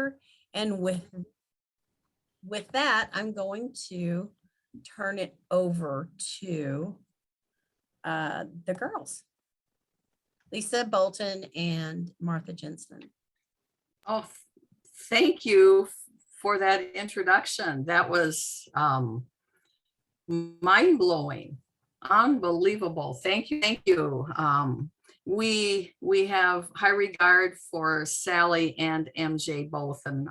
Chapter. And with that, I'm going to turn it over to the girls, Lisa Bolton and Martha Jensen. Oh, thank you for that introduction. That was mind-blowing, unbelievable. Thank you, thank you. We have high regard for Sally and MJ both, and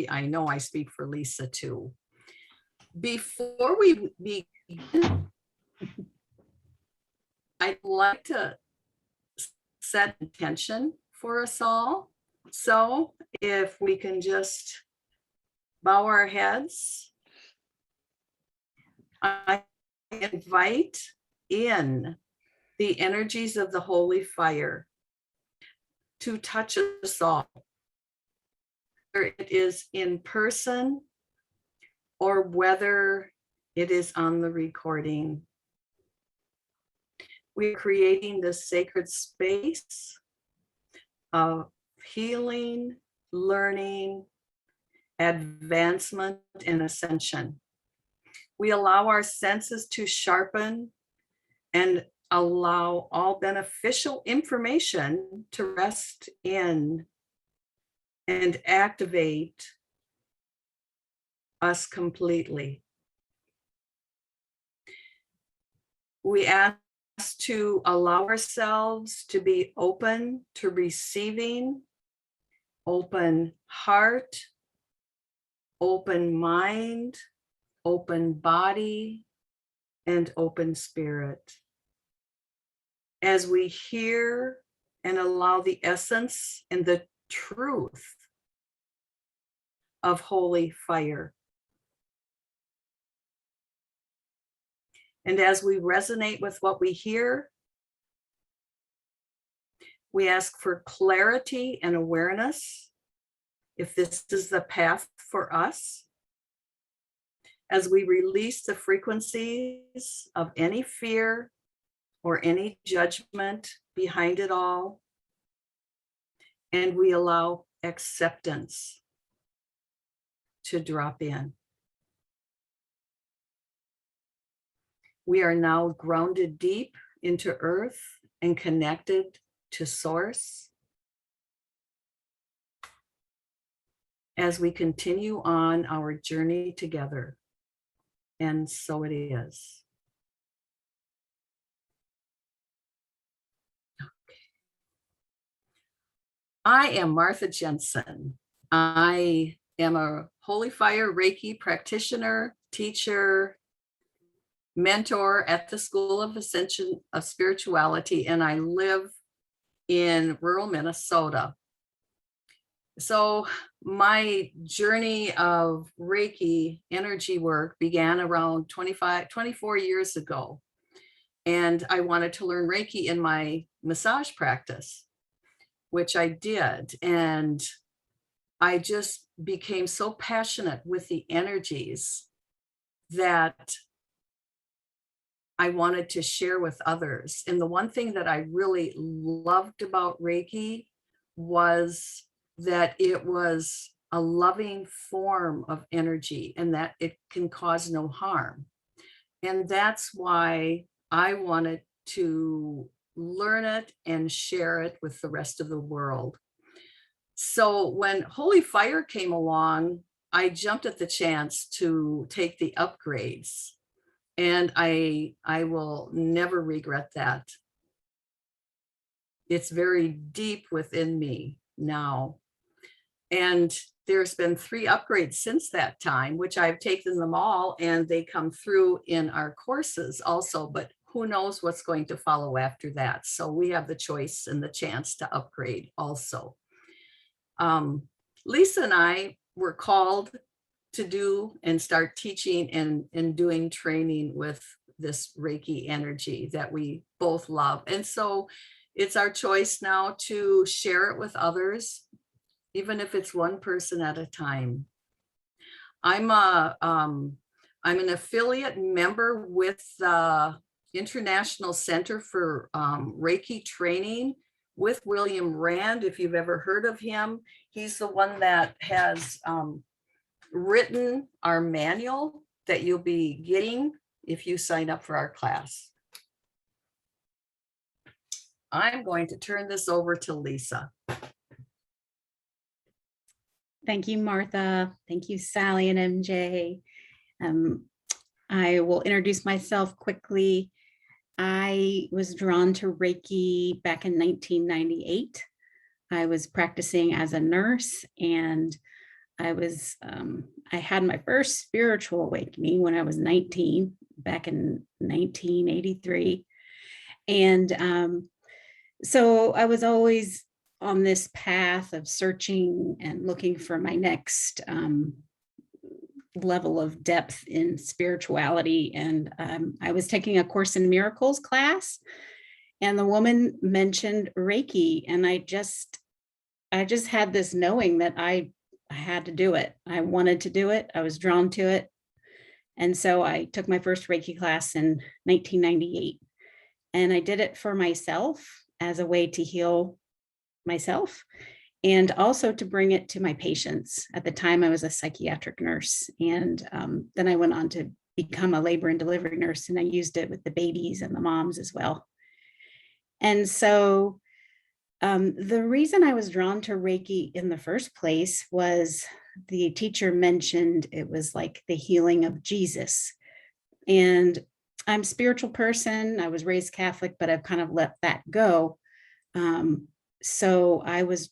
I know I speak for Lisa too. Before we begin, I'd like to set intention for us all. So if we can just bow our heads, I invite in the energies of the Holy Fire to touch us all, whether it is in person or whether it is on the recording. We're creating this sacred space of healing, learning, advancement, and ascension. We allow our senses to sharpen and allow all beneficial information to rest in and activate us completely. We ask to allow ourselves to be open to receiving, open heart, open mind, open body, and open spirit. As we hear and allow the essence and the truth of Holy Fire. And as we resonate with what we hear, we ask for clarity and awareness, if this is the path for us, as we release the frequencies of any fear or any judgment behind it all, and we allow acceptance to drop in. We are now grounded deep into earth and connected to source. As we continue on our journey together. And so it is. Okay. I am Martha Jensen. I am a Holy Fire Reiki practitioner, teacher, mentor at the School of Ascension of Spirituality, and I live in rural Minnesota. So my journey of Reiki energy work began around 24 years ago. And I wanted to learn Reiki in my massage practice, which I did. And I just became so passionate with the energies that I wanted to share with others. And the one thing that I really loved about Reiki was that it was a loving form of energy and that it can cause no harm. And that's why I wanted to learn it and share it with the rest of the world. So when Holy Fire came along, I jumped at the chance to take the upgrades. And I will never regret that. It's very deep within me now. And there's been 3 upgrades since that time, which I've taken them all, and they come through in our courses also, but who knows what's going to follow after that. So we have the choice and the chance to upgrade also. Lisa and I were called to do and start teaching and doing training with this Reiki energy that we both love. And so it's our choice now to share it with others, even if it's one person at a time. I'm an affiliate member with the International Center for Reiki Training, with William Rand, if you've ever heard of him. He's the one that has written our manual that you'll be getting if you sign up for our class. I'm going to turn this over to Lisa. Thank you, Martha. Thank you, Sally and MJ. I will introduce myself quickly. I was drawn to Reiki back in 1998. I was practicing as a nurse, and I had my first spiritual awakening when I was 19, back in 1983. And so I was always on this path of searching and looking for my next level of depth in spirituality. And I was taking a Course in Miracles class, and the woman mentioned Reiki, and I just had this knowing that I had to do it. I wanted to do it. I was drawn to it. And so I took my first Reiki class in 1998, and I did it for myself as a way to heal myself, and also to bring it to my patients. At the time, I was a psychiatric nurse, and then I went on to become a labor and delivery nurse, and I used it with the babies and the moms as well. And so the reason I was drawn to Reiki in the first place was the teacher mentioned it was like the healing of Jesus. And I'm a spiritual person. I was raised Catholic, but I've kind of let that go. So I was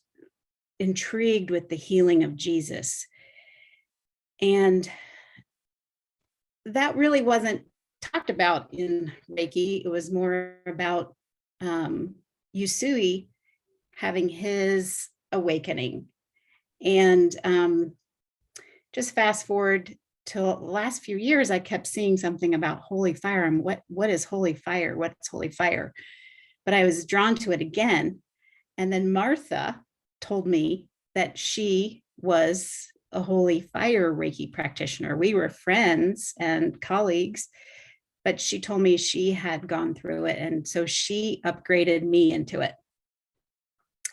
intrigued with the healing of Jesus. And that really wasn't talked about in Reiki. It was more about Usui having his awakening. And just fast forward to the last few years, I kept seeing something about Holy Fire. And what is Holy Fire? What's Holy Fire? But I was drawn to it again. And then Martha told me that she was a Holy Fire Reiki practitioner. We were friends and colleagues, but she told me she had gone through it. And so she upgraded me into it.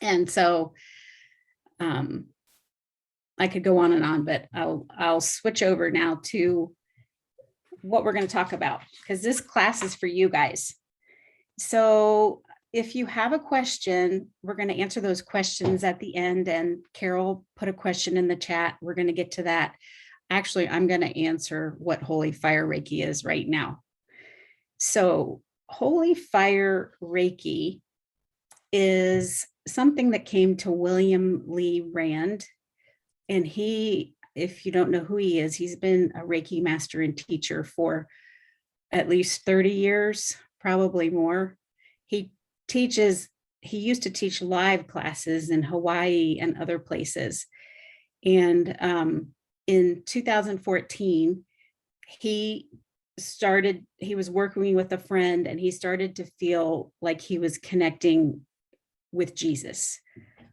And so I could go on, but I'll switch over now to what we're going to talk about, because this class is for you guys. So if you have a question, we're going to answer those questions at the end. And Carol put a question in the chat. We're going to get to that. Actually, I'm going to answer what Holy Fire Reiki is right now. So Holy Fire Reiki is something that came to William Lee Rand. And he, if you don't know who he is, he's been a Reiki master and teacher for at least 30 years, probably more. He used to teach live classes in Hawaii and other places. And in 2014, he was working with a friend, and he started to feel like he was connecting with Jesus.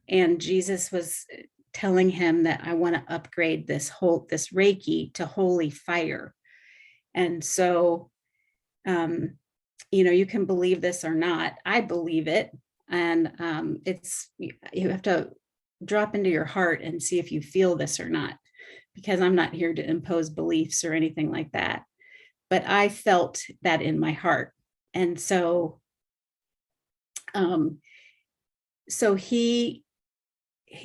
And Jesus was telling him that I want to upgrade this Reiki to Holy Fire. And so, you can believe this or not. I believe it. And you have to drop into your heart and see if you feel this or not, because I'm not here to impose beliefs or anything like that. But I felt that in my heart. And so, he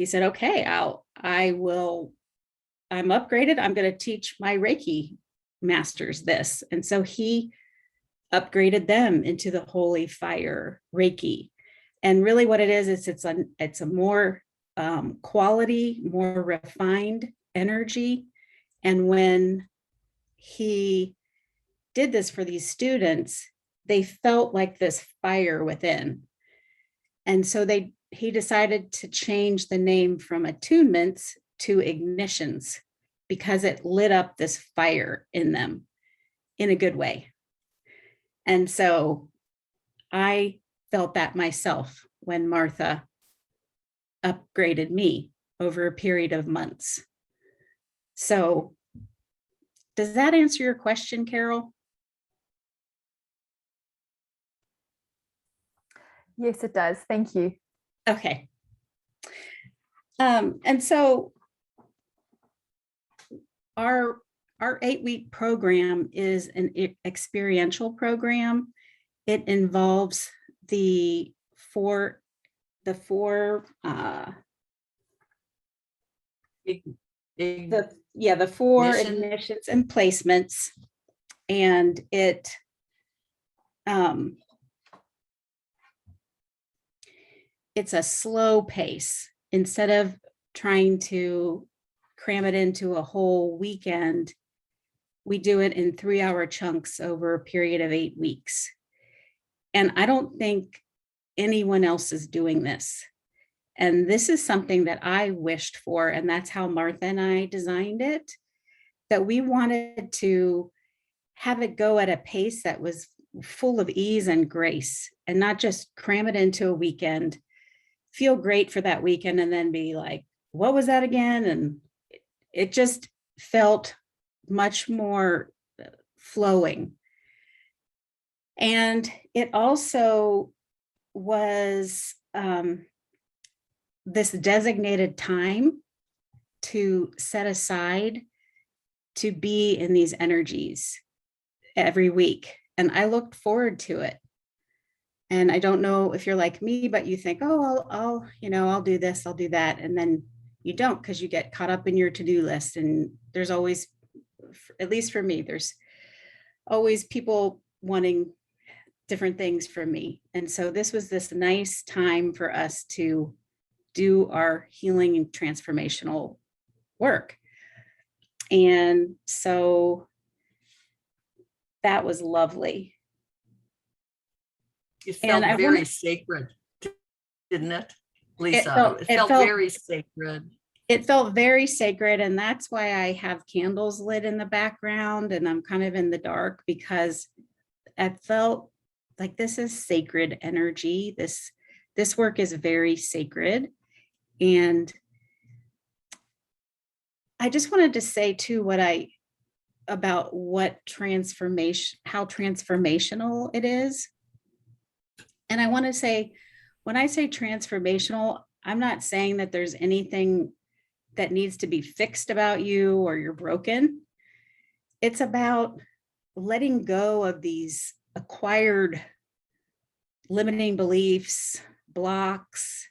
said, okay, I'm upgraded. I'm going to teach my Reiki masters this. And so he upgraded them into the Holy Fire Reiki. And really what it is it's a more quality, more refined energy. And when he did this for these students, they felt like this fire within. And so he decided to change the name from attunements to ignitions, because it lit up this fire in them in a good way. And so I felt that myself when Martha upgraded me over a period of months. So does that answer your question, Carol? Yes, it does. Thank you. Okay. And so our 8-week program is an experiential program. It involves the four Big- big- the four Mission. admissions and placements, and it's a slow pace. Instead of trying to cram it into a whole weekend, we do it in 3-hour chunks over a period of 8 weeks. And I don't think anyone else is doing this. And this is something that I wished for, and that's how Martha and I designed it, that we wanted to have it go at a pace that was full of ease and grace, and not just cram it into a weekend, feel great for that weekend, and then be like, what was that again? And it just felt much more flowing. And it also was this designated time to set aside to be in these energies every week. And I looked forward to it. And I don't know if you're like me, but you think, oh, I'll do this, I'll do that. And then you don't, because you get caught up in your to-do list. And there's always, at least for me, there's always people wanting different things from me. And so this was this nice time for us to do our healing and transformational work. And so that was lovely. It felt And very sacred, didn't it, Lisa? It felt very sacred. It felt very sacred. And that's why I have candles lit in the background and I'm kind of in the dark, because I felt like this is sacred energy. This work is very sacred. And I just wanted to say too, about what transformation, how transformational it is. And I want to say, when I say transformational, I'm not saying that there's anything that needs to be fixed about you or you're broken. It's about letting go of these acquired limiting beliefs, blocks,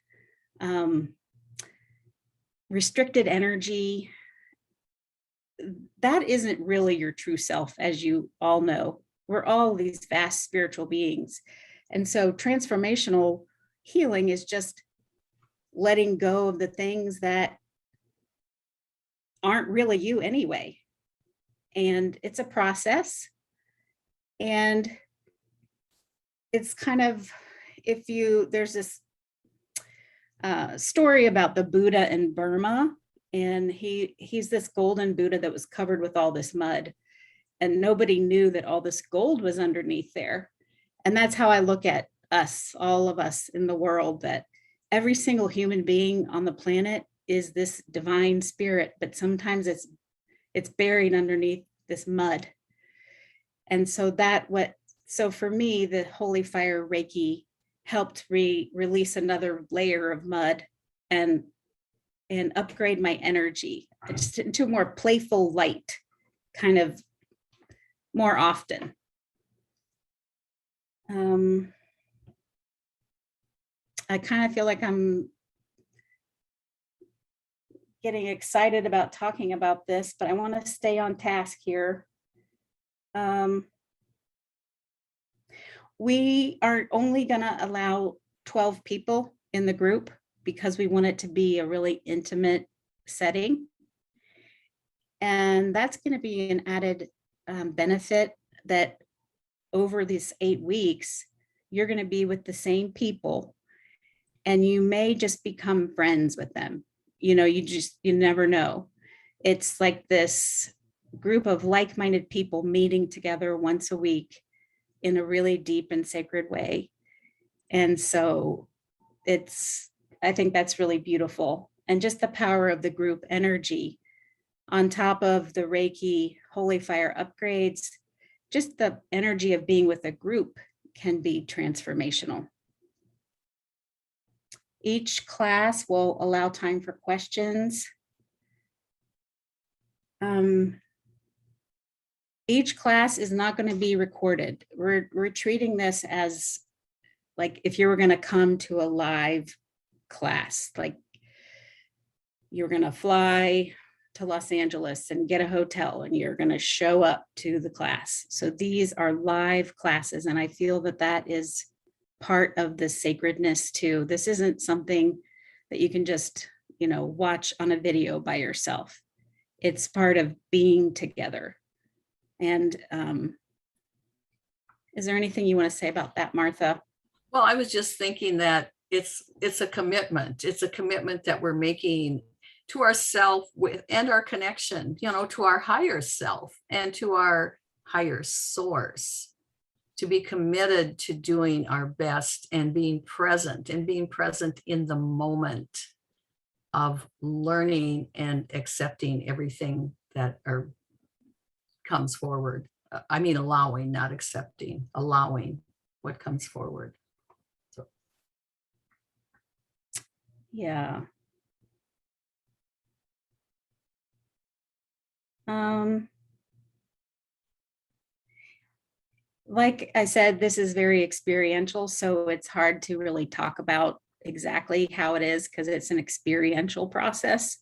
restricted energy. That isn't really your true self, as you all know. We're all these vast spiritual beings. And so transformational healing is just letting go of the things that aren't really you anyway. And it's a process. And it's kind of, there's this story about the Buddha in Burma, and he's this golden Buddha that was covered with all this mud, and nobody knew that all this gold was underneath there. And that's how I look at us, all of us in the world, that every single human being on the planet is this divine spirit, but sometimes it's buried underneath this mud. And so so for me, the Holy Fire Reiki helped release another layer of mud and upgrade my energy just into a more playful light, kind of more often. I kind of feel like I'm getting excited about talking about this, but I want to stay on task here. We are only going to allow 12 people in the group because we want it to be a really intimate setting. And that's going to be an added benefit, that over these 8 weeks, you're going to be with the same people and you may just become friends with them. You never know. It's like this group of like-minded people meeting together once a week in a really deep and sacred way. And so I think that's really beautiful. And just the power of the group energy on top of the Reiki Holy Fire upgrades, just the energy of being with a group can be transformational. Each class will allow time for questions. Each class is not going to be recorded. We're treating this as like if you were going to come to a live class, like you're going to fly to Los Angeles and get a hotel and you're going to show up to the class. So these are live classes. And I feel that that is part of the sacredness too. This isn't something that you can just, watch on a video by yourself. It's part of being together. And is there anything you want to say about that, Martha? Well, I was just thinking that it's a commitment. It's a commitment that we're making to ourself and our connection, to our higher self and to our higher source, to be committed to doing our best and being present in the moment of learning and accepting everything that comes forward. I mean, allowing, not accepting, allowing what comes forward. So. Yeah. Like I said, this is very experiential, so it's hard to really talk about exactly how it is because it's an experiential process.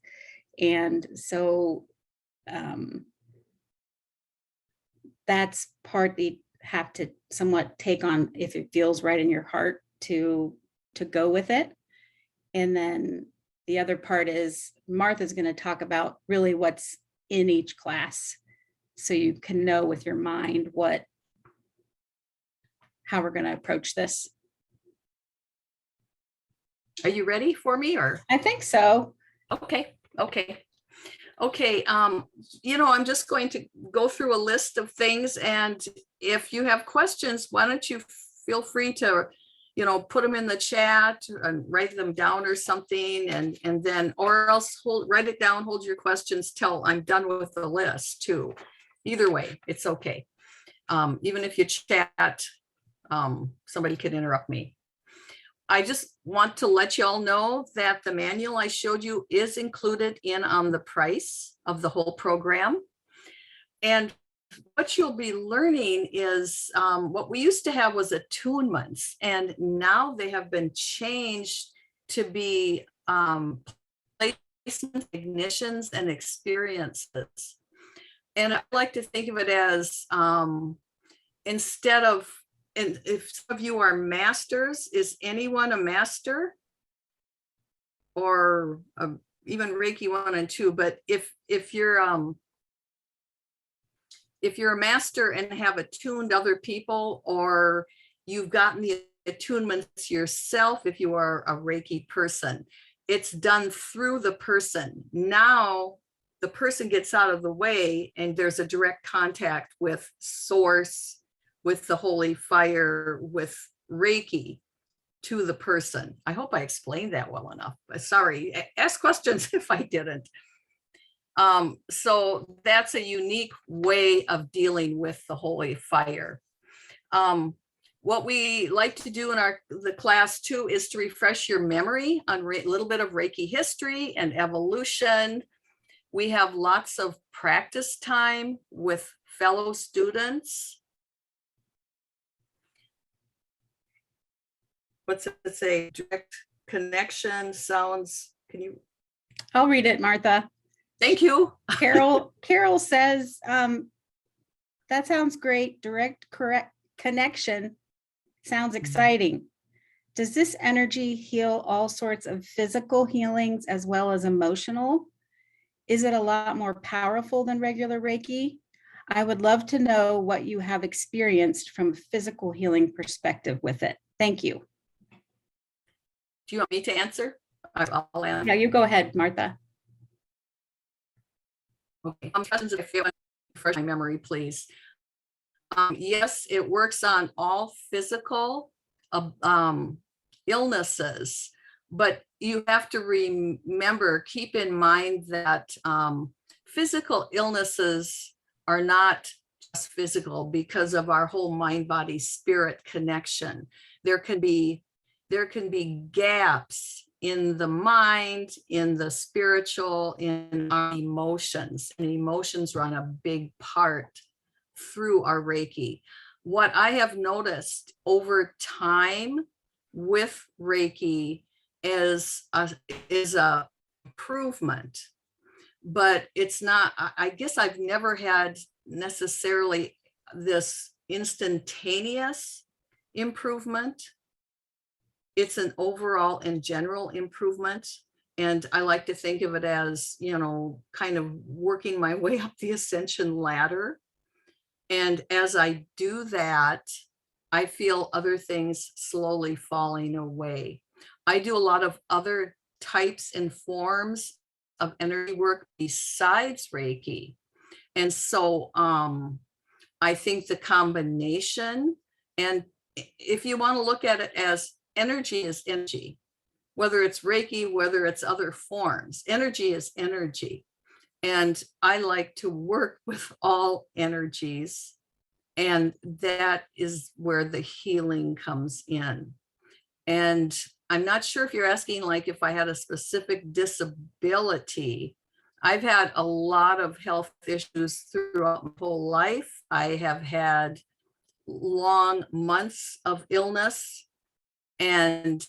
And so that's part you have to somewhat take on if it feels right in your heart to go with it. And then the other part is Martha's going to talk about really what's in each class so you can know with your mind how we're going to approach this. Are you ready for me or? I think so. Okay. I'm just going to go through a list of things, and if you have questions, why don't you feel free to, put them in the chat and write them down or something, and then, or else write it down, hold your questions till I'm done with the list too. Either way, it's okay. Even if you chat, somebody could interrupt me. I just want to let you all know that the manual I showed you is included on the price of the whole program. And what you'll be learning is what we used to have was attunements, and now they have been changed to be placements, ignitions, and experiences. And I like to think of it as instead of, and if some of you are masters, is anyone a master? Or even Reiki 1 and 2, but if you're a master and have attuned other people, or you've gotten the attunements yourself, if you are a Reiki person, it's done through the person. Now the person gets out of the way and there's a direct contact with source, with the Holy Fire, with Reiki to the person. I hope I explained that well enough. Sorry, ask questions if I didn't. So that's a unique way of dealing with the Holy Fire. What we like to do in the class too is to refresh your memory on a little bit of Reiki history and evolution. We have lots of practice time with fellow students. What's it say? Direct connection sounds. Can you? I'll read it, Martha. Thank you. Carol says, that sounds great. Direct connection sounds exciting. Does this energy heal all sorts of physical healings as well as emotional? Is it a lot more powerful than regular Reiki? I would love to know what you have experienced from a physical healing perspective with it. Thank you. Do you want me to answer? I'll answer. Yeah, you go ahead, Martha. Okay. Questions if you want to refresh my memory, please. Yes, it works on all physical illnesses, but you have to remember, keep in mind that physical illnesses are not just physical because of our whole mind, body, spirit connection. There can be gaps in the mind, in the spiritual, in our emotions. And emotions run a big part through our Reiki. What I have noticed over time with Reiki is a improvement, but it's not, I guess I've never had necessarily this instantaneous improvement. It's an overall and general improvement. And I like to think of it as, you know, kind of working my way up the ascension ladder. And as I do that, I feel other things slowly falling away. I do a lot of other types and forms of energy work besides Reiki. And so I think the combination, and if you want to look at it as energy is energy, whether it's Reiki, whether it's other forms, energy is energy. And I like to work with all energies. And that is where the healing comes in. And I'm not sure if you're asking, like, if I had a specific disability. I've had a lot of health issues throughout my whole life. I have had long months of illness, and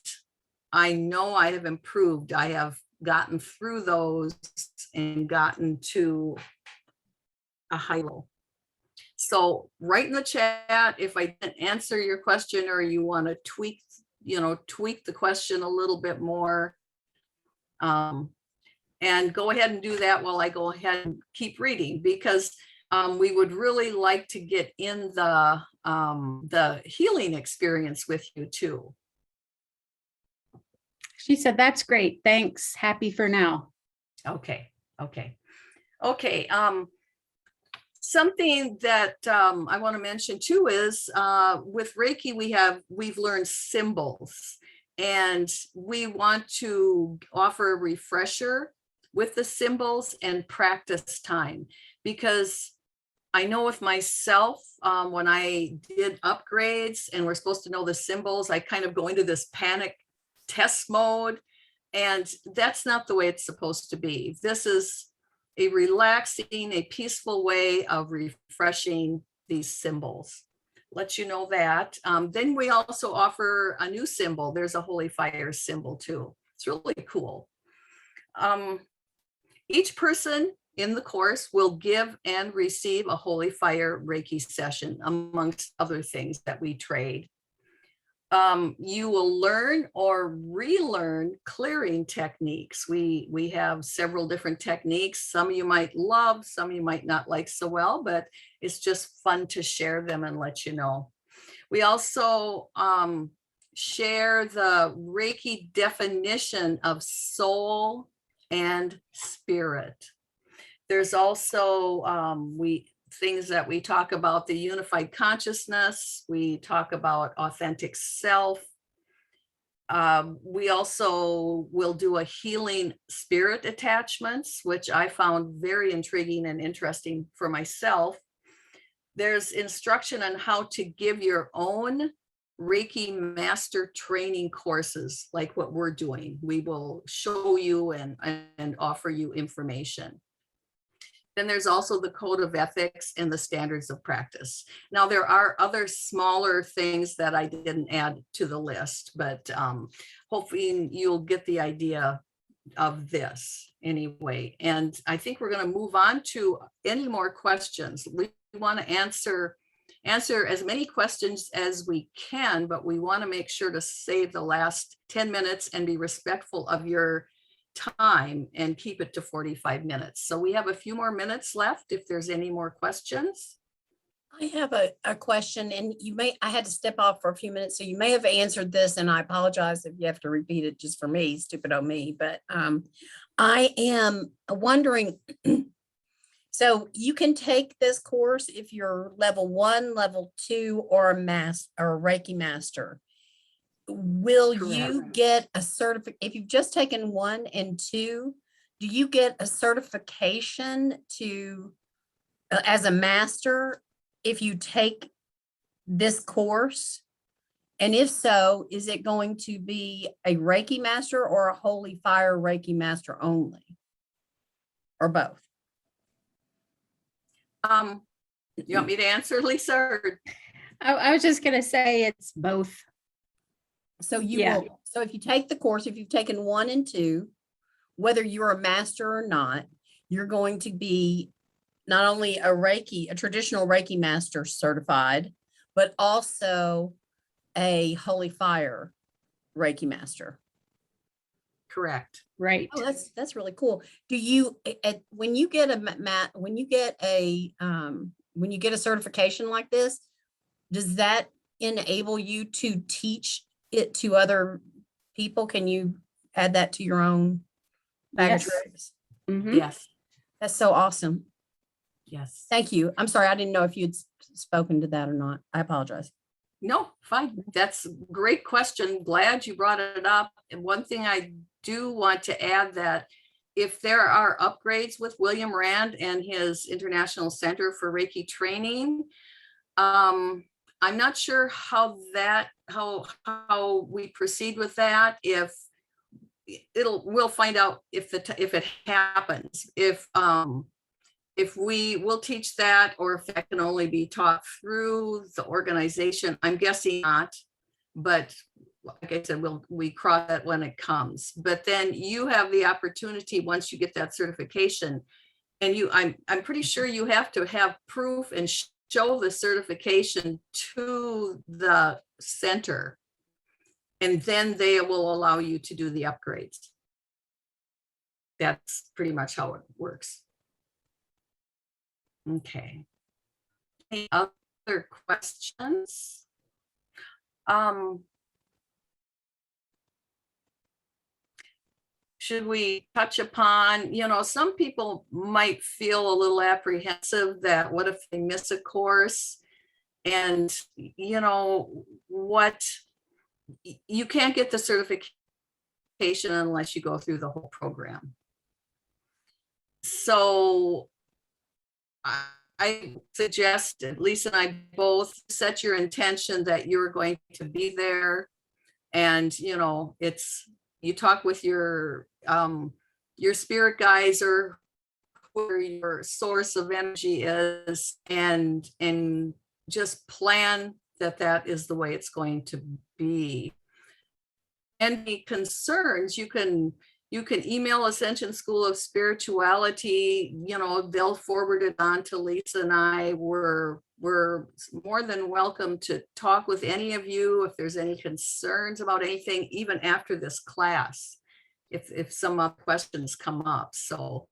I know I have improved. I have gotten through those and gotten to a high level. So write in the chat if I didn't answer your question, or you want to tweak the question a little bit more. And go ahead and do that while I go ahead and keep reading, because we would really like to get in the healing experience with you too. She said, that's great. Thanks. Happy for now. Okay. Something that I want to mention too is with Reiki, we've learned symbols, and we want to offer a refresher with the symbols and practice time, because I know with myself, when I did upgrades and we're supposed to know the symbols, I kind of go into this panic test mode, and that's not the way it's supposed to be. This is a relaxing, a peaceful way of refreshing these symbols. Let you know that. Then we also offer a new symbol. There's a Holy Fire symbol too. It's really cool. Each person in the course will give and receive a Holy Fire Reiki session, amongst other things that we trade. You will learn or relearn clearing techniques. We have several different techniques. Some you might love, some you might not like so well, but it's just fun to share them and let you know. We also share the Reiki definition of soul and spirit. There's also things that we talk about, the unified consciousness. We talk about authentic self. We also will do a healing spirit attachments, which I found very intriguing and interesting for myself. There's instruction on how to give your own Reiki master training courses, like what we're doing. We will show you and offer you information. Then there's also the code of ethics and the standards of practice. Now, there are other smaller things that I didn't add to the list, but hopefully you'll get the idea of this anyway. And I think we're going to move on to any more questions. We want to answer as many questions as we can, but we want to make sure to save the last 10 minutes and be respectful of your time and keep it to 45 minutes. So we have a few more minutes left if there's any more questions. I have a question, and I had to step off for a few minutes, so you may have answered this, and I apologize if you have to repeat it just for me, stupid on me, but I am wondering, so you can take this course if you're level 1, level 2, or a Reiki master. Will you get a certificate if you've just taken 1 and 2? Do you get a certification to as a master if you take this course? And if so, is it going to be a Reiki master or a Holy Fire Reiki master only? Or both? You want me to answer, Lisa? Or- I was just gonna say it's both. So you Yeah. will, so if you take the course, if you've taken 1 and 2, whether you're a master or not, you're going to be not only a traditional Reiki master certified, but also a Holy Fire Reiki master. Correct. Right. Oh, that's really cool. Do you, when you get when you get a certification like this, does that enable you to teach it to other people? Can you add that to your own bag of Yes. tricks? Mhm. Yes. That's so awesome. Yes. Thank you. I'm sorry, I didn't know if you'd spoken to that or not. I apologize. No, fine. That's a great question. Glad you brought it up. And one thing I do want to add that if there are upgrades with William Rand and his International Center for Reiki Training, I'm not sure how we proceed with that. If we'll find out if it happens. If we will teach that, or if that can only be taught through the organization, I'm guessing not. But like I said, we cross that when it comes. But then you have the opportunity once you get that certification, and I'm pretty sure you have to have proof and show the certification to the center, and then they will allow you to do the upgrades. That's pretty much how it works. Okay. Any other questions? Should we touch upon, some people might feel a little apprehensive that what if they miss a course, and what, you can't get the certification unless you go through the whole program. So I suggest, Lisa and I both, set your intention that you're going to be there, and you talk with your spirit guides or where your source of energy is, and just plan that is the way it's going to be. Any concerns, you can email Ascension School of Spirituality. They'll forward it on to Lisa and I. We're more than welcome to talk with any of you if there's any concerns about anything, even after this class, if some questions come up. So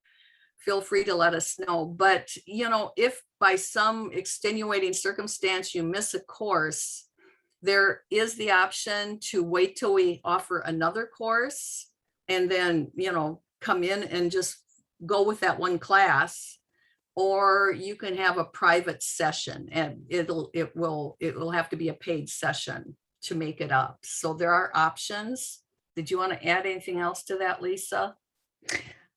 feel free to let us know. But if by some extenuating circumstance you miss a course, there is the option to wait till we offer another course, and then come in and just go with that one class, or you can have a private session, and it will have to be a paid session to make it up. So there are options. Did you want to add anything else to that, Lisa?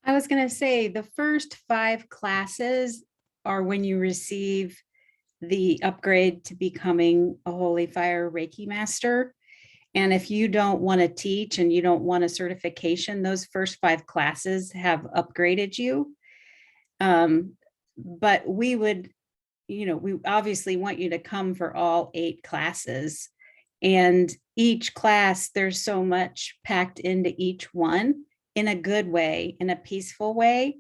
I was going to say the first 5 classes are when you receive the upgrade to becoming a Holy Fire Reiki master. And if you don't want to teach and you don't want a certification, those first 5 classes have upgraded you. But we would, we obviously want you to come for all 8 classes. And each class, there's so much packed into each one in a good way, in a peaceful way.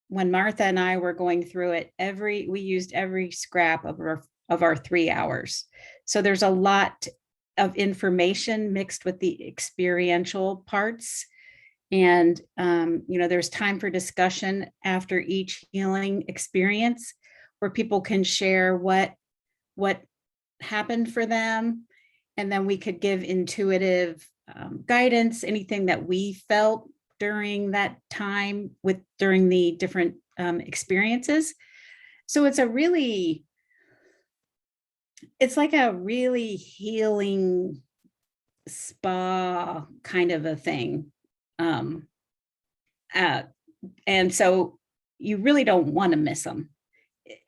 When Martha and I were going through it, we used every scrap of our 3 hours. So there's a lot of information mixed with the experiential parts. And, there's time for discussion after each healing experience where people can share what happened for them. And then we could give intuitive guidance, anything that we felt during that time during the different experiences. So it's like a really healing spa kind of a thing. And so you really don't want to miss them.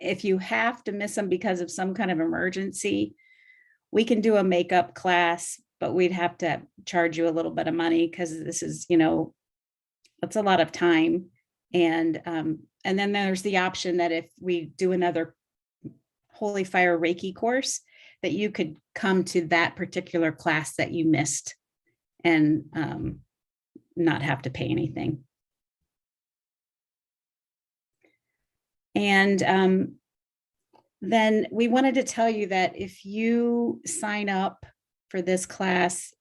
If you have to miss them because of some kind of emergency, we can do a makeup class, but we'd have to charge you a little bit of money because this is, that's a lot of time. And then there's the option that if we do another Holy Fire Reiki course, that you could come to that particular class that you missed and not have to pay anything. And then we wanted to tell you that if you sign up for this class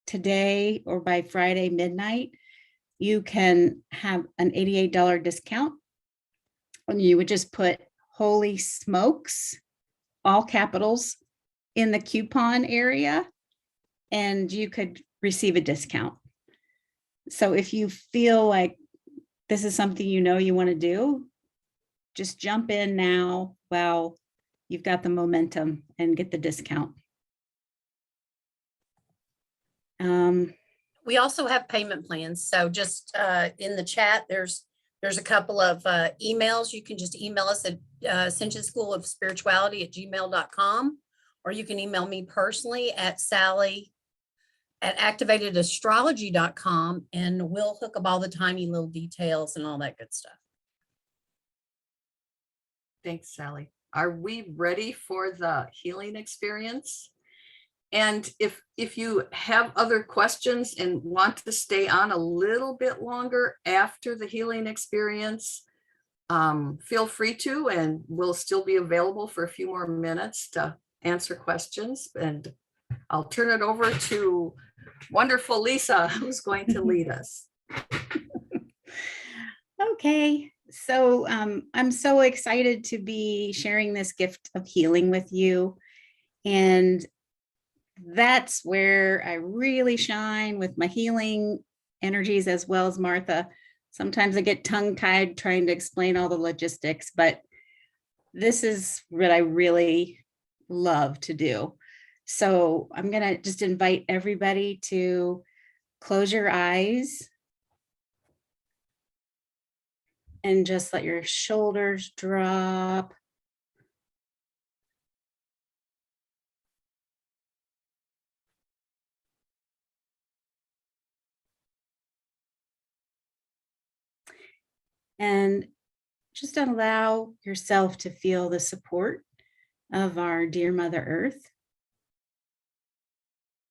today or by Friday midnight, you can have an $88 discount. And you would just put Holy Smokes, all capitals, in the coupon area, and you could receive a discount. So if you feel like this is something you want to do, just jump in now while you've got the momentum and get the discount. We also have payment plans. So just in the chat, there's a couple of emails. You can just email us at Ascension School of Spirituality at gmail.com, or you can email me personally at sally@activatedastrology.com, and we'll hook up all the tiny little details and all that good stuff. Thanks, Sally. Are we ready for the healing experience? And if you have other questions and want to stay on a little bit longer after the healing experience, feel free to, and we'll still be available for a few more minutes to answer questions. And I'll turn it over to wonderful Lisa, who's going to lead us. Okay, so I'm so excited to be sharing this gift of healing with you. And that's where I really shine with my healing energies, as well as Martha. Sometimes I get tongue-tied trying to explain all the logistics, but this is what I really love to do. So I'm going to just invite everybody to close your eyes and just let your shoulders drop. And just allow yourself to feel the support of our dear Mother Earth.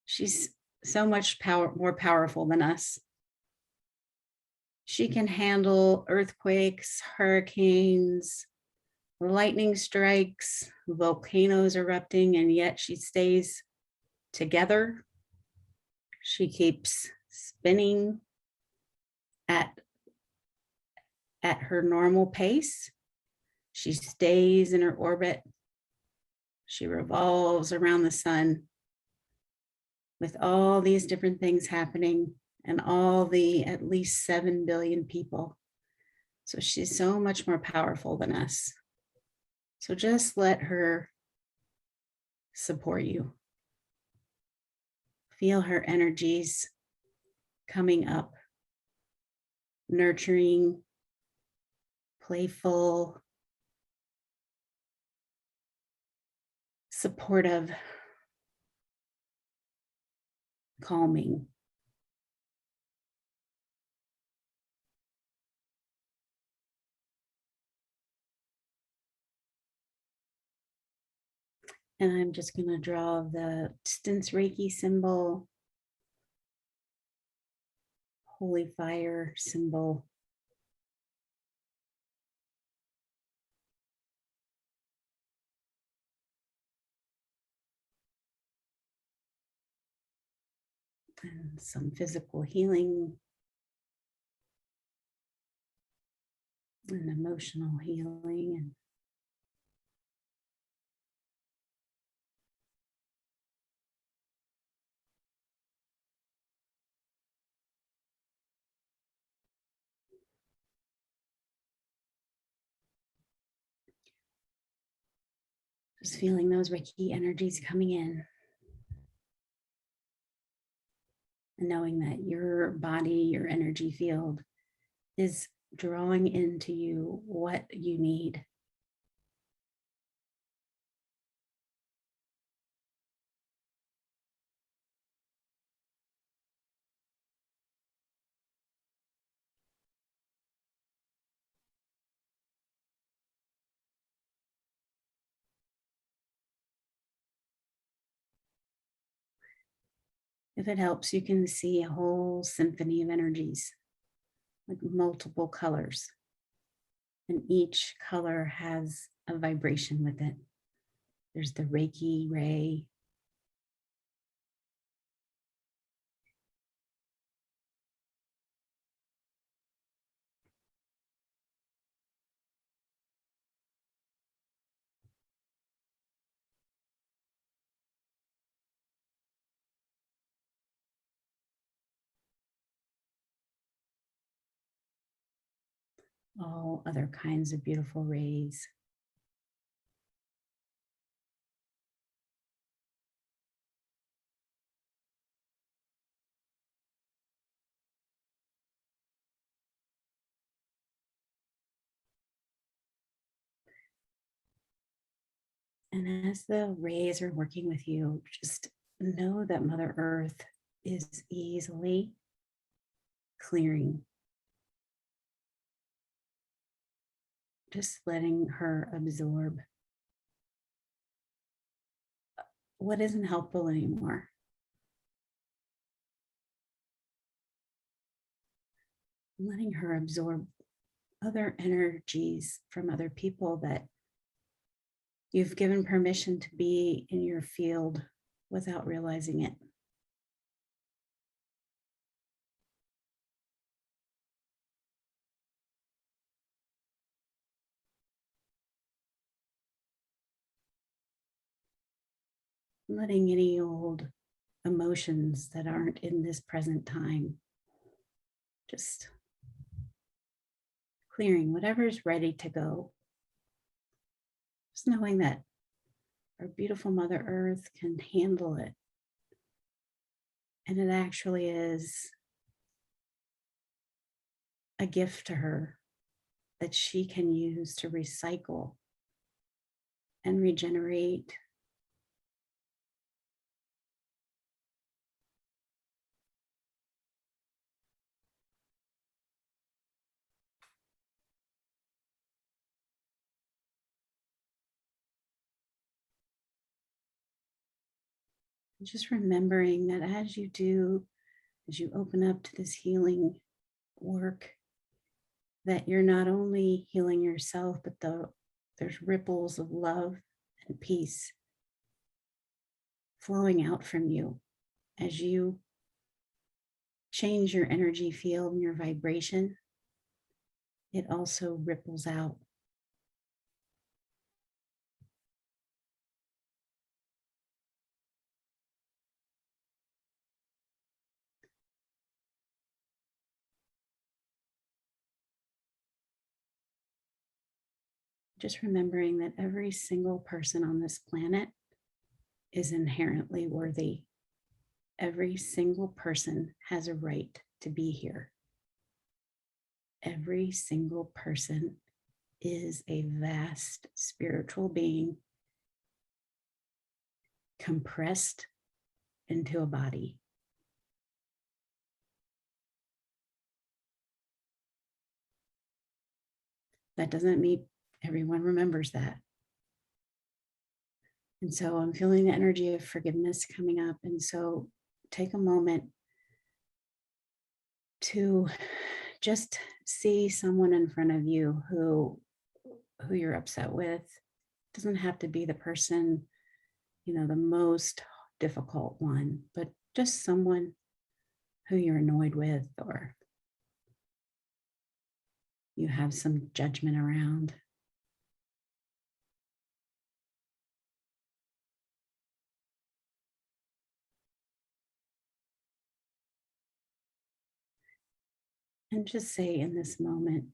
She's so much more powerful than us. She can handle earthquakes, hurricanes, lightning strikes, volcanoes erupting, and yet she stays together. She keeps spinning at her normal pace. She stays in her orbit. She revolves around the sun with all these different things happening and all the at least 7 billion people. So she's so much more powerful than us. So just let her support you. Feel her energies coming up, nurturing, playful, supportive, calming. And I'm just going to draw the distance Reiki symbol, Holy Fire symbol. And some physical healing and emotional healing. And just feeling those Reiki energies coming in. And knowing that your body, your energy field is drawing into you what you need. If it helps, you can see a whole symphony of energies, like multiple colors. And each color has a vibration with it. There's the Reiki ray. All other kinds of beautiful rays. And as the rays are working with you, just know that Mother Earth is easily clearing. Just letting her absorb what isn't helpful anymore. Letting her absorb other energies from other people that you've given permission to be in your field without realizing it. Letting any old emotions that aren't in this present time, just clearing whatever's ready to go. Just knowing that our beautiful Mother Earth can handle it. And it actually is a gift to her that she can use to recycle and regenerate. Just remembering that as you do, as you open up to this healing work, that you're not only healing yourself, but there's ripples of love and peace flowing out from you as you change your energy field and your vibration. It also ripples out. Just remembering that every single person on this planet is inherently worthy. Every single person has a right to be here. Every single person is a vast spiritual being compressed into a body. That doesn't mean everyone remembers that. And so I'm feeling the energy of forgiveness coming up. And so take a moment to just see someone in front of you who you're upset with. It doesn't have to be the person, the most difficult one, but just someone who you're annoyed with or you have some judgment around. And just say in this moment,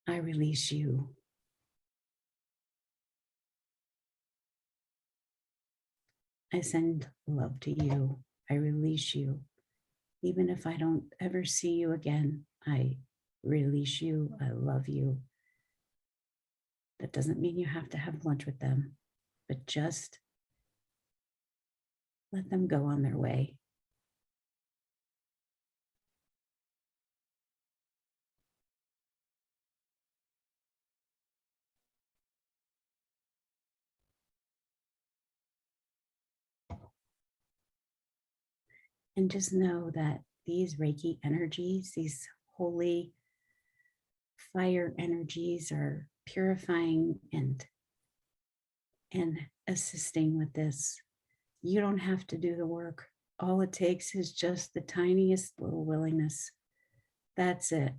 I release you. I send love to you. I release you. Even if I don't ever see you again, I release you. I love you. That doesn't mean you have to have lunch with them, but just let them go on their way. And just know that these Reiki energies, these holy fire energies are purifying and assisting with this. You don't have to do the work. All it takes is just the tiniest little willingness. That's it.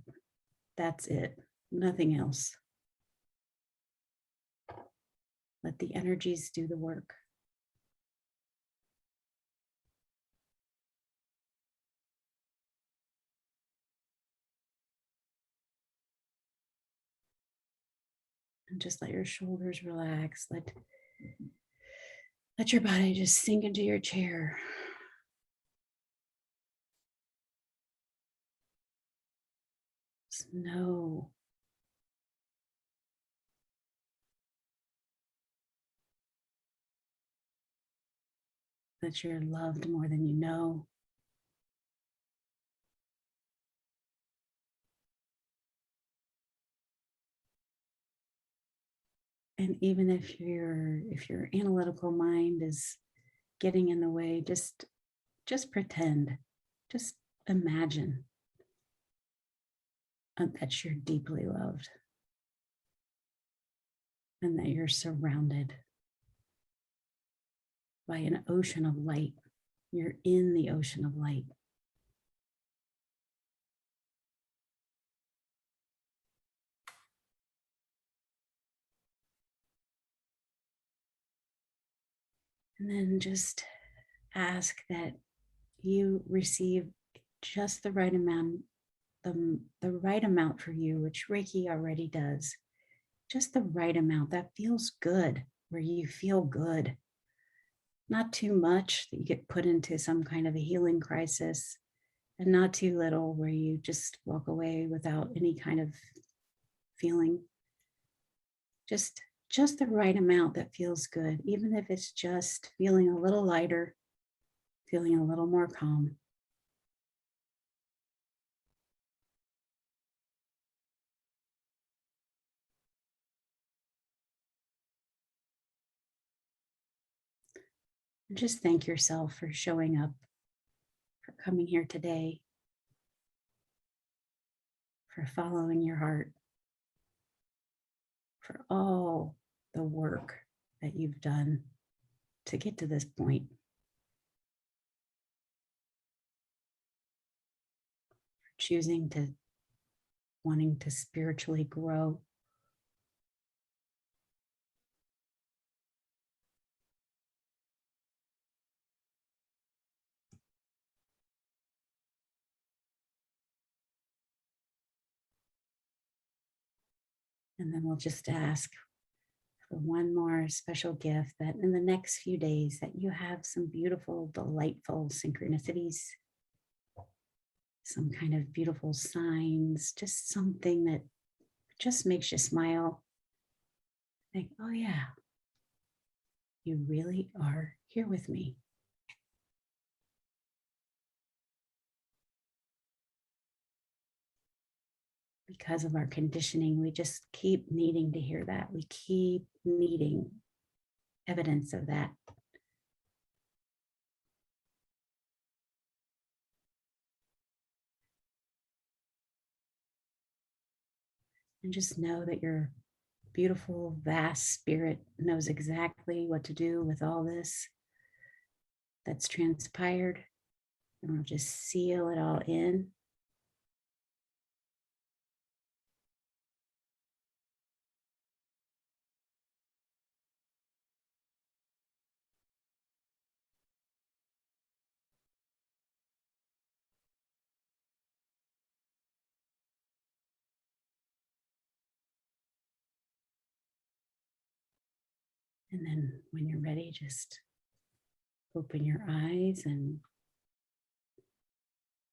That's it. Nothing else. Let the energies do the work. And just let your shoulders relax. Let your body just sink into your chair. Just know that you're loved more than you know. And even if your analytical mind is getting in the way, just pretend, just imagine that you're deeply loved and that you're surrounded by an ocean of light. You're in the ocean of light. And then just ask that you receive just the right amount, the right amount for you, which Reiki already does. Just the right amount that feels good, where you feel good. Not too much that you get put into some kind of a healing crisis, and not too little where you just walk away without any kind of feeling. Just the right amount that feels good, even if it's just feeling a little lighter, feeling a little more calm. And just thank yourself for showing up, for coming here today, for following your heart, for all the work that you've done to get to this point. For choosing to wanting to spiritually grow. And then we'll just ask for one more special gift, that in the next few days that you have some beautiful, delightful synchronicities, some kind of beautiful signs, just something that just makes you smile. Think, oh yeah, you really are here with me. Because of our conditioning, we just keep needing to hear that. We keep needing evidence of that. And just know that your beautiful, vast spirit knows exactly what to do with all this that's transpired. And we'll just seal it all in. And then when you're ready, just open your eyes and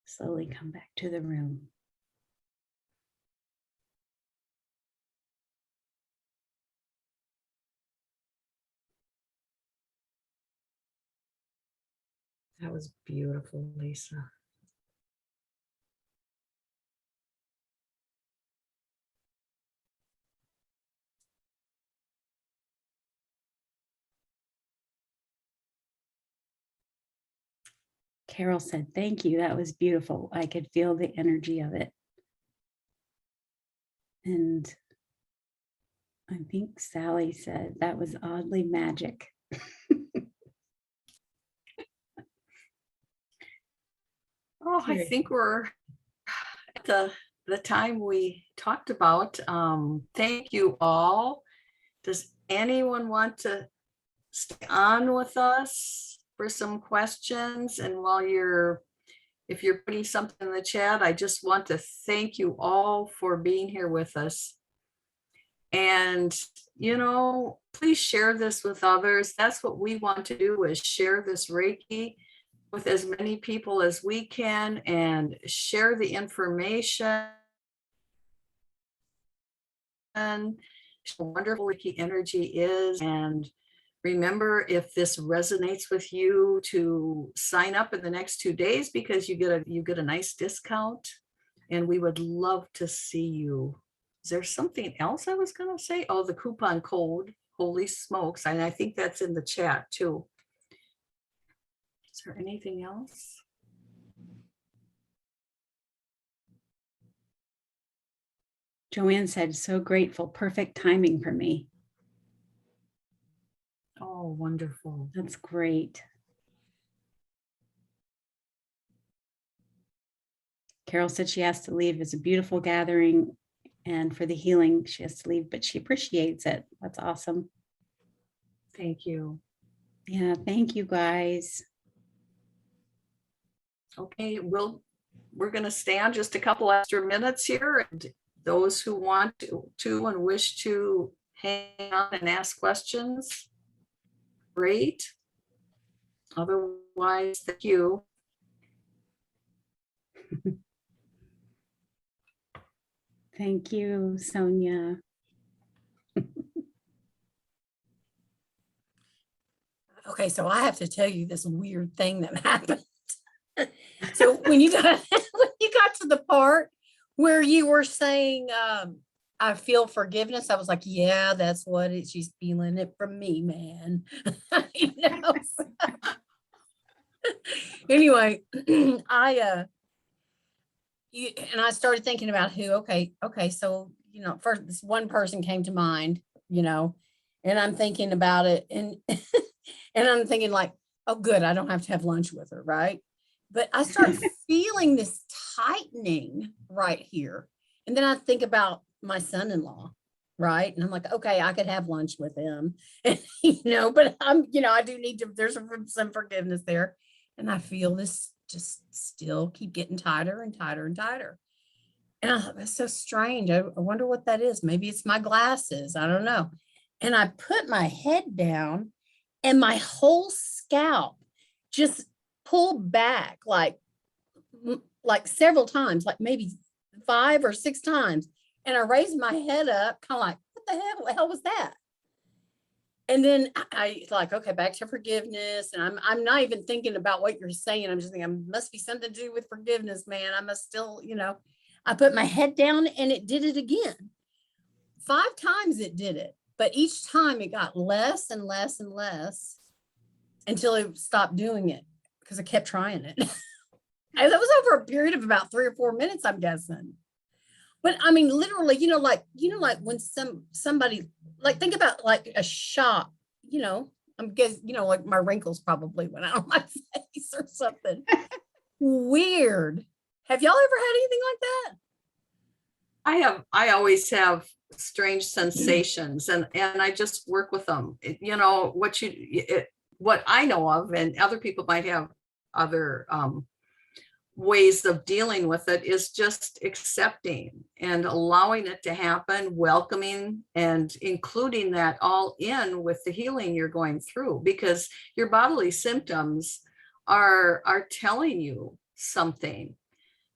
slowly come back to the room. That was beautiful, Lisa. Carol said, thank you. That was beautiful. I could feel the energy of it. And I think Sally said that was oddly magic. Oh, I think we're at the time we talked about. Thank you all. Does anyone want to stay on with us for some questions? And while if you're putting something in the chat, I just want to thank you all for being here with us. And, please share this with others. That's what we want to do, is share this Reiki with as many people as we can and share the information. And how wonderful Reiki energy is. And remember, if this resonates with you, to sign up in the next 2 days, because you get a nice discount, and we would love to see you. Is there something else I was going to say? Oh, the coupon code, holy smokes. And I think that's in the chat too. Is there anything else? Joanne said, so grateful. Perfect timing for me. Oh, wonderful. That's great. Carol said she has to leave. It's a beautiful gathering. And for the healing, she has to leave, but she appreciates it. That's awesome. Thank you. Yeah, thank you guys. Okay, we're going to stay on just a couple extra minutes here. And those who want to and wish to hang on and ask questions, great. Otherwise, thank you. Thank you, Sonia. Okay, so I have to tell you this weird thing that happened. So when you got to the part where you were saying, I feel forgiveness, I was like, yeah, that's what it. She's feeling it from me, man. Anyway, I started thinking about who. Okay, so first this one person came to mind, and I'm thinking about it, and and I'm thinking like, oh, good, I don't have to have lunch with her, right? But I start feeling this tightening right here. And then I think about my son-in-law, right? And I'm like, okay, I could have lunch with him, but I do need to, there's some forgiveness there. And I feel this just still keep getting tighter and tighter and tighter. And I thought, that's so strange. I wonder what that is. Maybe it's my glasses. I don't know. And I put my head down and my whole scalp just pulled back like several times, like maybe 5 or 6 times. And I raised my head up, kind of like, what the hell was that? And then I like, okay, back to forgiveness. And I'm not even thinking about what you're saying. I'm just thinking, it must be something to do with forgiveness, man. I must still, I put my head down and it did it again. 5 times it did it. But each time it got less and less and less until it stopped doing it, because I kept trying it. And that was over a period of about 3 or 4 minutes, I'm guessing. But I mean, literally, like when somebody, like, think about like a shot, I'm guessing, like my wrinkles probably went out on my face or something. Weird. Have y'all ever had anything like that? I always have strange sensations, and I just work with them. What I know of, and other people might have other ways of dealing with it, is just accepting and allowing it to happen, welcoming and including that all in with the healing you're going through, because your bodily symptoms are telling you something,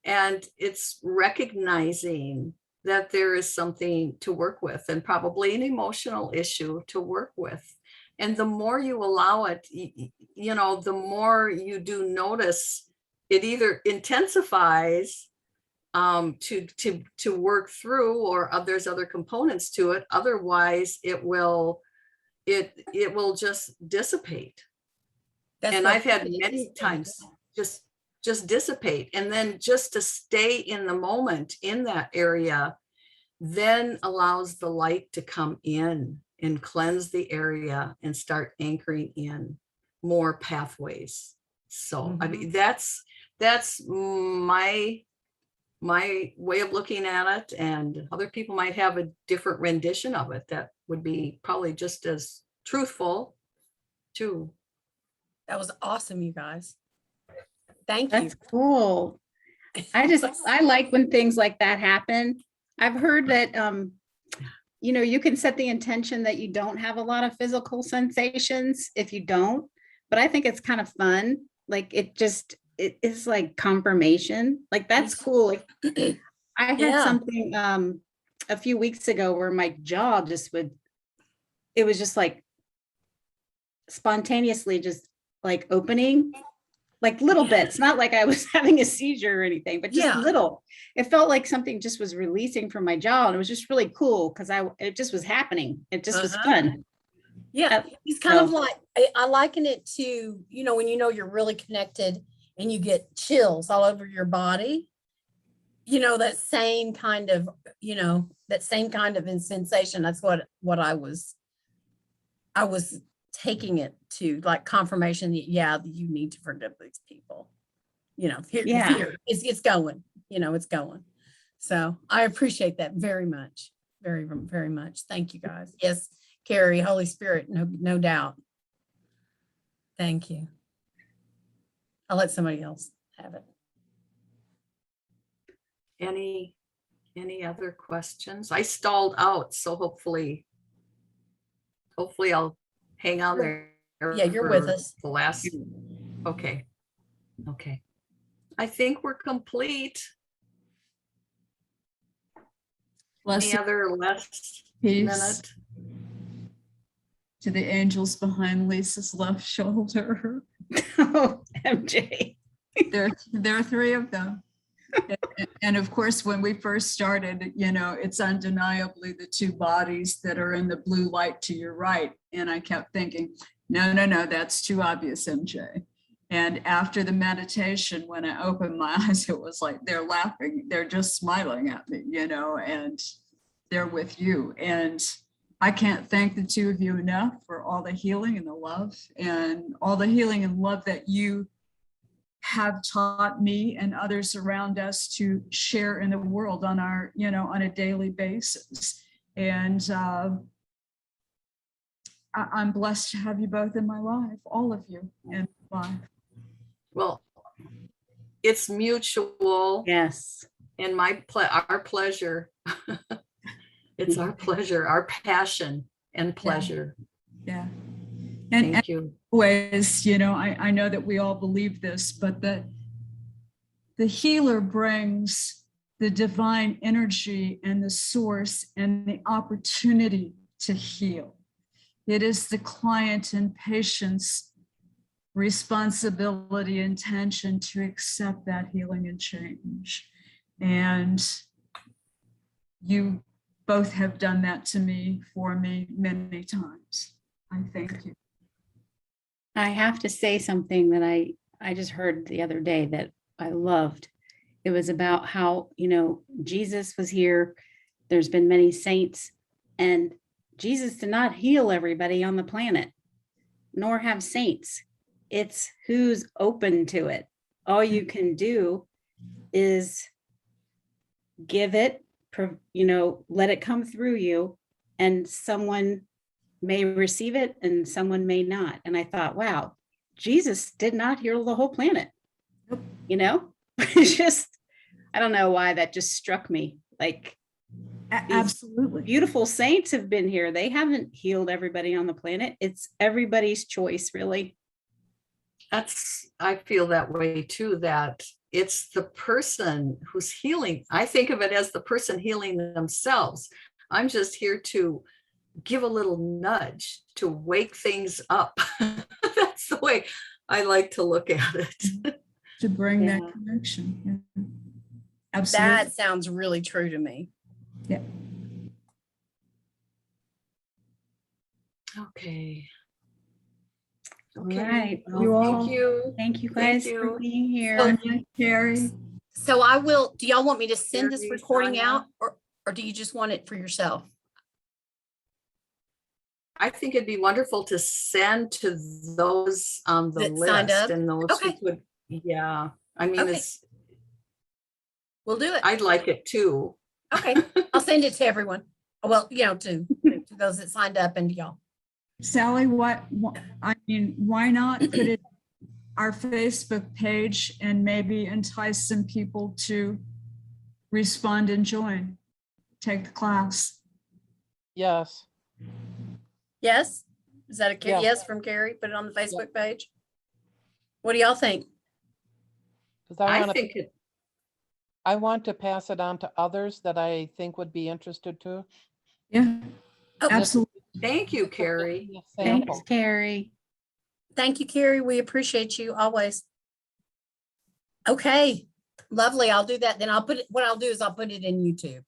and it's recognizing that there is something to work with, and probably an emotional issue to work with. And the more you allow it, the more you do notice it either intensifies to work through, or there's other components to it. Otherwise, it will just dissipate. And I've had many times just just dissipate. And then just to stay in the moment in that area then allows the light to come in and cleanse the area and start anchoring in more pathways. So I mean, that's my way of looking at it, and other people might have a different rendition of it that would be probably just as truthful too. That was awesome, you guys. Thank That's you. cool. I like when things like that happen. I've heard that, you can set the intention that you don't have a lot of physical sensations if you don't, but I think it's kind of fun. Like it is like confirmation. Like that's cool. Like I had Yeah. something a few weeks ago where my jaw it was just like spontaneously just like opening. Like little bits, not like I was having a seizure or anything, but just little. It felt like something just was releasing from my jaw, and it was just really cool because it just was happening. It just was fun. Yeah, it's kind of like, I liken it to, when you're really connected and you get chills all over your body, that same kind of, sensation. That's what I was taking it to, like confirmation that, you need to forgive these people. Here, it's going, it's going. So I appreciate that very much. Very, very much. Thank you guys. Yes, Carrie, Holy Spirit, no doubt. Thank you. I'll let somebody else have it. Any other questions? I stalled out, so hopefully I'll hang on there. Yeah, you're with us. The last. Okay. I think we're complete. Any other last minute? To the angels behind Lisa's left shoulder. Oh, MJ. There are three of them. And of course, when we first started, it's undeniably the two bodies that are in the blue light to your right. And I kept thinking, no, that's too obvious, MJ. And after the meditation, when I opened my eyes, it was like they're laughing. They're just smiling at me, and they're with you. And I can't thank the two of you enough for all the healing and the love and all the healing and love that you have taught me and others around us to share in the world on our, on a daily basis. And I'm blessed to have you both in my life, all of you in my life. Well, it's mutual. Yes. And our pleasure. It's our pleasure, our passion and pleasure. Yeah. Thank you. Always, I know that we all believe this, but that the healer brings the divine energy and the source and the opportunity to heal. It is the client and patient's responsibility, intention to accept that healing and change. And you both have done that to me, for me, many times. I thank you. I have to say something that I just heard the other day that I loved. It was about how, Jesus was here. There's been many saints, and Jesus did not heal everybody on the planet, nor have saints. It's who's open to it. All you can do is give it, let it come through you, and someone may receive it and someone may not. And I thought, wow, Jesus did not heal the whole planet. It's just, I don't know why that just struck me. Like, absolutely beautiful saints have been here. They haven't healed everybody on the planet. It's everybody's choice, really. I feel that way too, that it's the person who's healing. I think of it as the person healing themselves. I'm just here to give a little nudge to wake things up. That's the way I like to look at it. To bring that connection. Yeah. Absolutely. That sounds really true to me. Yeah. Okay. All Okay. right. You Well, all. Thank you. thank you Thank guys for you. being here. Sonia, Carrie. So I will, do y'all want me to send this Carrie, recording Sonia. out or do you just want it for yourself? I think it'd be wonderful to send to those on the That signed list up? and those who Okay. could, yeah. I mean, Okay. We'll do it. I'd like it too. Okay, I'll send it to everyone. Well, to those that signed up and y'all. Sally, I mean, why not put it our Facebook page and maybe entice some people to respond and join, take the class. Yes, Yes? Is that a Yeah. yes from Carrie? Put it on the Facebook page? What do y'all think? because I I want think to pass it on to others that I think would be interested too. Yeah, Oh, absolutely. thank you, Carrie. A Thanks, sample. Carrie. Thank you, Carrie. We appreciate you always. Okay, lovely. I'll do that. Then what I'll do is I'll put it in YouTube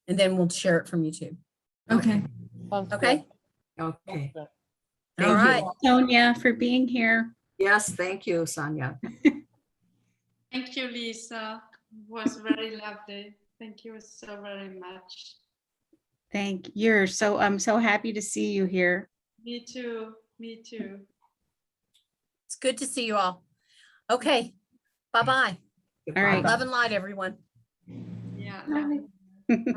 and then we'll share it from YouTube. Okay. Sounds Okay. good. Okay. All Thank you. right. Sonia, for being here. Yes, thank you, Sonia. Thank you, Lisa. It was very lovely. Thank you so very much. Thank you. I'm so happy to see you here. Me too. Me too. It's good to see you all. Okay. Bye-bye. All right. Love and light, everyone. Yeah. Bye.